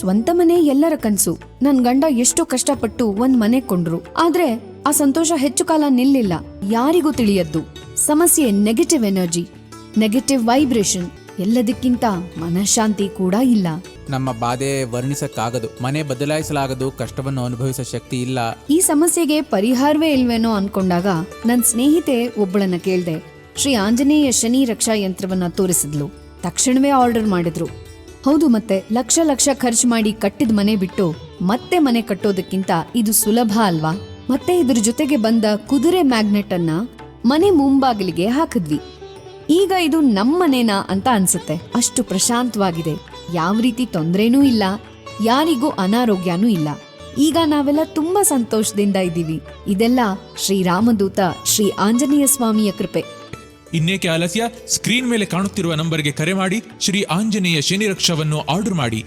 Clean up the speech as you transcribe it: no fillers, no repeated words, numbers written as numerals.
ಸ್ವಂತ ಮನೆ ಎಲ್ಲರ ಕನ್ಸು. ನನ್ ಗಂಡ ಎಷ್ಟೋ ಕಷ್ಟಪಟ್ಟು ಒಂದ್ ಮನೆ ಕೊಂಡ್ರು, ಆದ್ರೆ ಆ ಸಂತೋಷ ಹೆಚ್ಚು ಕಾಲ ನಿಲ್ಲಿಲ್ಲ. ಯಾರಿಗೂ ತಿಳಿಯದ್ದು ಸಮಸ್ಯೆ ನೆಗೆಟಿವ್ ಎನರ್ಜಿ, ನೆಗೆಟಿವ್ ವೈಬ್ರೇಷನ್. ಎಲ್ಲದಕ್ಕಿಂತ ಮನಃಶಾಂತಿ ಕೂಡ ಇಲ್ಲ. ನಮ್ಮ ಬಾಧೆ ವರ್ಣಿಸಕ್ಕಾಗದು, ಮನೆ ಬದಲಾಯಿಸಲಾಗದು, ಕಷ್ಟವನ್ನು ಅನುಭವಿಸೋ ಶಕ್ತಿ ಇಲ್ಲ. ಈ ಸಮಸ್ಯೆಗೆ ಪರಿಹಾರವೇ ಇಲ್ವೇನೋ ಅನ್ಕೊಂಡಾಗ ನನ್ ಸ್ನೇಹಿತೆ ಒಬ್ಬಳನ್ನ ಕೇಳ್ದೆ. ಶ್ರೀ ಆಂಜನೇಯ ಶನಿ ರಕ್ಷಾ ಯಂತ್ರವನ್ನ ತೋರಿಸಿದ್ಲು. ತಕ್ಷಣವೇ ಆರ್ಡರ್ ಮಾಡಿದ್ರು. ಹೌದು, ಮತ್ತೆ ಲಕ್ಷ ಲಕ್ಷ ಖರ್ಚು ಮಾಡಿ ಕಟ್ಟಿದ ಮನೆ ಬಿಟ್ಟು ಮತ್ತೆ ಮನೆ ಕಟ್ಟೋದಕ್ಕಿಂತ ಇದು ಸುಲಭ ಅಲ್ವಾ? ಮತ್ತೆ ಇದ್ರ ಜೊತೆಗೆ ಬಂದ ಕುದುರೆ ಮ್ಯಾಗ್ನೆಟ್ ಅನ್ನ ಮನೆ ಮುಂಬಾಗಿಲಿಗೆ ಹಾಕಿದ್ವಿ. ಈಗ ಇದು ನಮ್ಮನೇನಾ ಅಂತ ಅನ್ಸುತ್ತೆ. ಅಷ್ಟು ಪ್ರಶಾಂತವಾಗಿದೆ, ಯಾವ ರೀತಿ ತೊಂದ್ರೆನೂ ಇಲ್ಲ, ಯಾರಿಗೂ ಅನಾರೋಗ್ಯನೂ ಇಲ್ಲ. ಈಗ ನಾವೆಲ್ಲ ತುಂಬಾ ಸಂತೋಷದಿಂದ ಇದ್ದೀವಿ. ಇದೆಲ್ಲ ಶ್ರೀರಾಮದೂತ ಶ್ರೀ ಆಂಜನೇಯ ಸ್ವಾಮಿಯ ಕೃಪೆ. ಇನ್ನೇಕೆ ಆಲಸ್ಯ? ಸ್ಕ್ರೀನ್ ಮೇಲೆ ಕಾಣುತ್ತಿರುವ ನಂಬರ್ಗೆ ಕರೆ ಮಾಡಿ ಶ್ರೀ ಆಂಜನೇಯ ಶನಿ ರಕ್ಷವನ್ನು ಆರ್ಡರ್ ಮಾಡಿ.